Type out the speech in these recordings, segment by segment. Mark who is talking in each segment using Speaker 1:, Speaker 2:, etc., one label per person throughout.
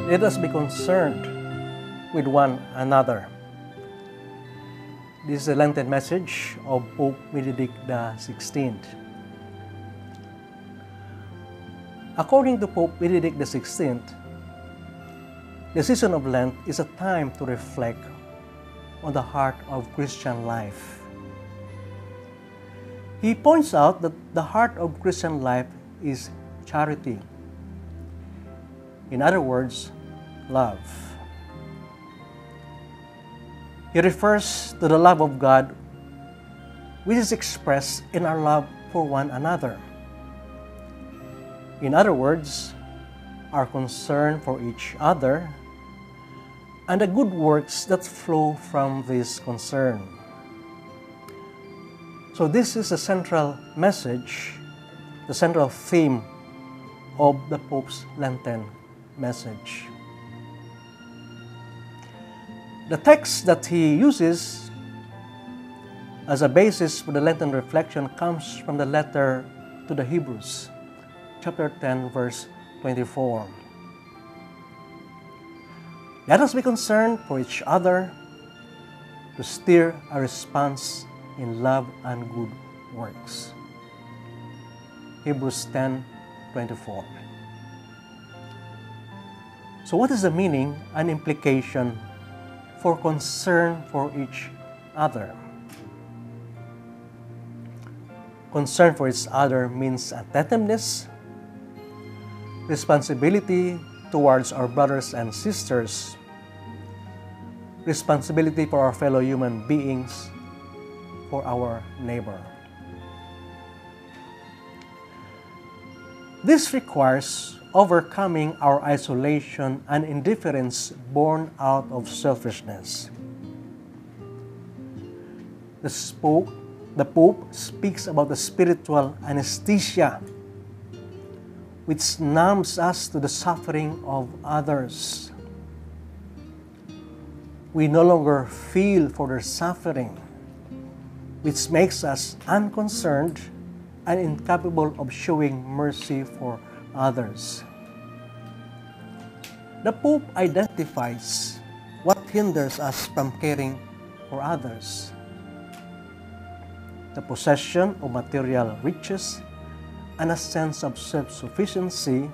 Speaker 1: Let us be concerned with one another. This is a Lenten message of Pope Benedict XVI. According to Pope Benedict XVI, the season of Lent is a time to reflect on the heart of Christian life. He points out that the heart of Christian life is charity. In other words, love. He refers to the love of God, which is expressed in our love for one another. In other words, our concern for each other and the good works that flow from this concern. So this is the central message, the central theme of the Pope's Lenten message. The text that he uses as a basis for the Lenten reflection comes from the letter to the Hebrews, chapter 10, verse 24. Let us be concerned for each other to steer a response in love and good works. Hebrews 10:24. So what is the meaning and implication for concern for each other? Concern for each other means attentiveness, responsibility towards our brothers and sisters, responsibility for our fellow human beings, for our neighbor. This requires overcoming our isolation and indifference born out of selfishness. The Pope speaks about the spiritual anesthesia which numbs us to the suffering of others. We no longer feel for their suffering, which makes us unconcerned and incapable of showing mercy for others. The Pope identifies what hinders us from caring for others: the possession of material riches and a sense of self-sufficiency,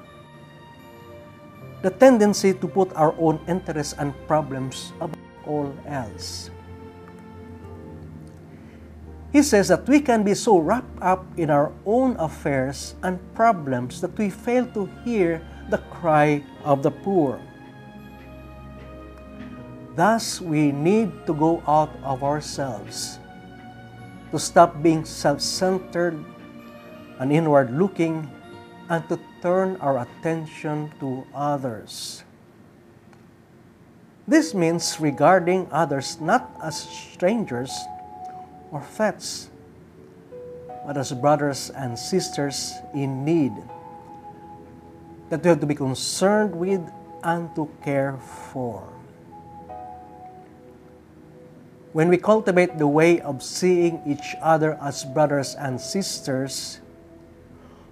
Speaker 1: the tendency to put our own interests and problems above all else. He says that we can be so wrapped up in our own affairs and problems that we fail to hear the cry of the poor. Thus, we need to go out of ourselves, to stop being self-centered and inward-looking, and to turn our attention to others. This means regarding others not as strangers or threats, but as brothers and sisters in need that we have to be concerned with and to care for. When we cultivate the way of seeing each other as brothers and sisters,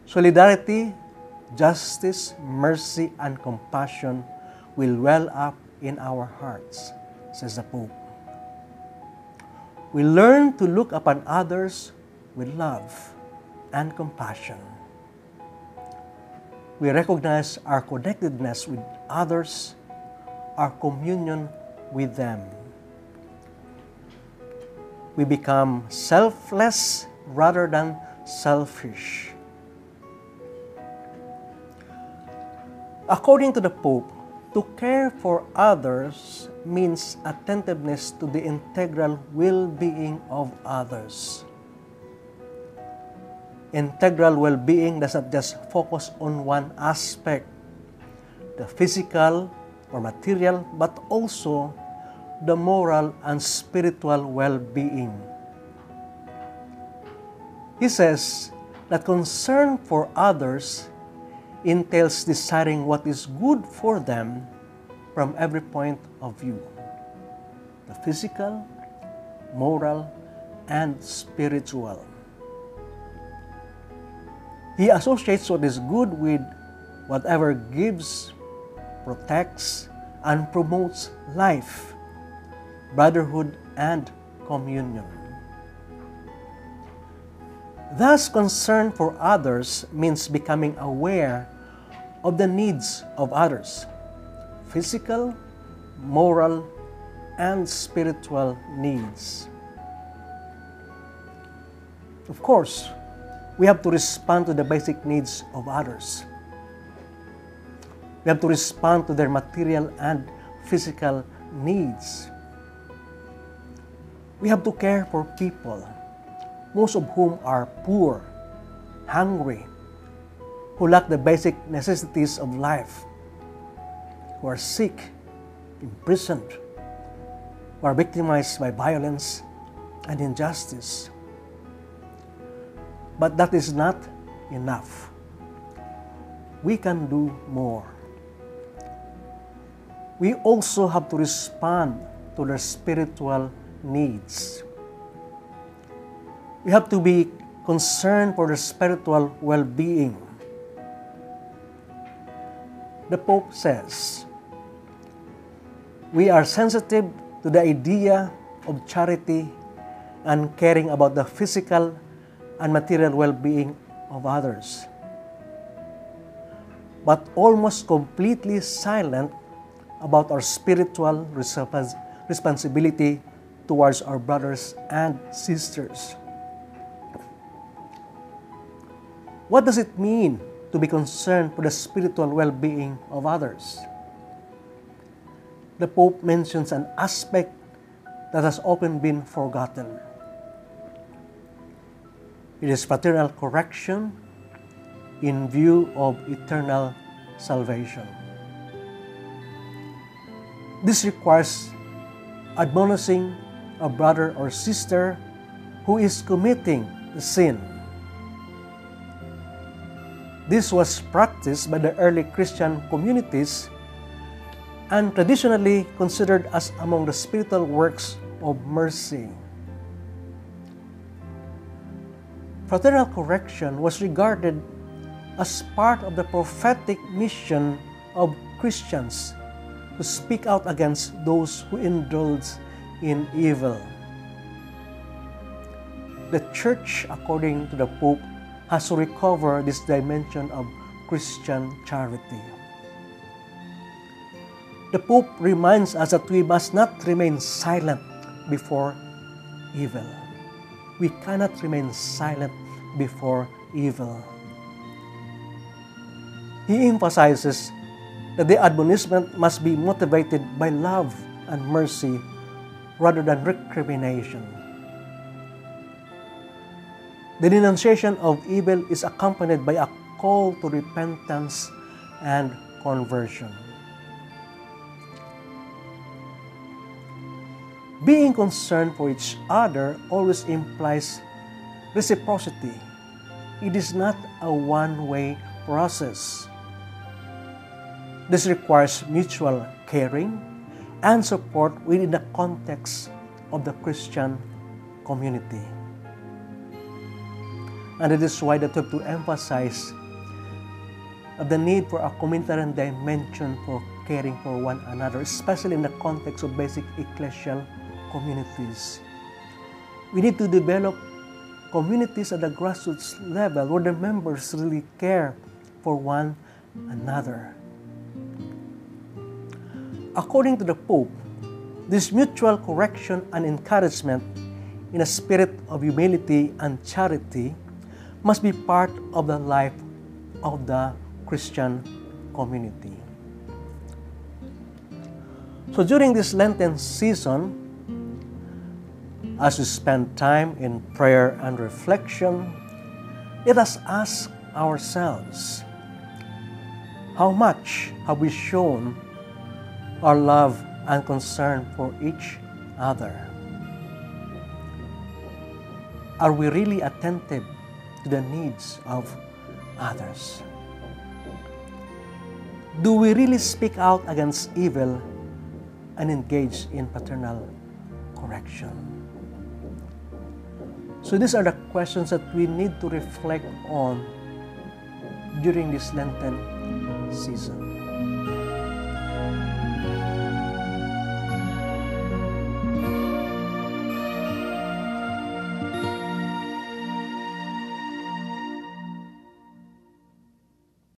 Speaker 1: solidarity, justice, mercy, and compassion will well up in our hearts, says the Pope. We learn to look upon others with love and compassion. We recognize our connectedness with others, our communion with them. We become selfless rather than selfish. According to the Pope, to care for others means attentiveness to the integral well-being of others. Integral well-being does not just focus on one aspect, the physical or material, but also the moral and spiritual well-being. He says that concern for others entails deciding what is good for them from every point of view: the physical, moral, and spiritual. He associates what is good with whatever gives protects, and promotes life, brotherhood, and communion. Thus, concern for others means becoming aware of the needs of others, physical, moral, and spiritual needs. Of course, we have to respond to the basic needs of others. We have to respond to their material and physical needs. We have to care for people, most of whom are poor, hungry, who lack the basic necessities of life, who are sick, imprisoned, who are victimized by violence and injustice. But that is not enough. We can do more. We also have to respond to their spiritual needs. We have to be concerned for their spiritual well-being. The Pope says, we are sensitive to the idea of charity and caring about the physical and material well-being of others, but almost completely silent about our spiritual responsibility towards our brothers and sisters. What does it mean to be concerned for the spiritual well-being of others? The Pope mentions an aspect that has often been forgotten. It is fraternal correction in view of eternal salvation. This requires admonishing a brother or sister who is committing a sin. This was practiced by the early Christian communities and traditionally considered as among the spiritual works of mercy. Fraternal correction was regarded as part of the prophetic mission of Christians to speak out against those who indulge in evil. The Church, according to the Pope, has to recover this dimension of Christian charity. The Pope reminds us that we must not remain silent before evil. We cannot remain silent before evil. He emphasizes that the admonishment must be motivated by love and mercy rather than recrimination. The denunciation of evil is accompanied by a call to repentance and conversion. Being concerned for each other always implies reciprocity. It is not a one-way process. This requires mutual caring and support within the context of the Christian community. And it is why that we have to emphasize the need for a communitarian dimension for caring for one another, especially in the context of basic ecclesial communities. We need to develop communities at the grassroots level where the members really care for one another. According to the Pope, this mutual correction and encouragement in a spirit of humility and charity must be part of the life of the Christian community. So during this Lenten season, as we spend time in prayer and reflection, let us ask ourselves, how much have we shown our love and concern for each other? Are we really attentive to the needs of others? Do we really speak out against evil and engage in fraternal correction? So these are the questions that we need to reflect on during this Lenten season.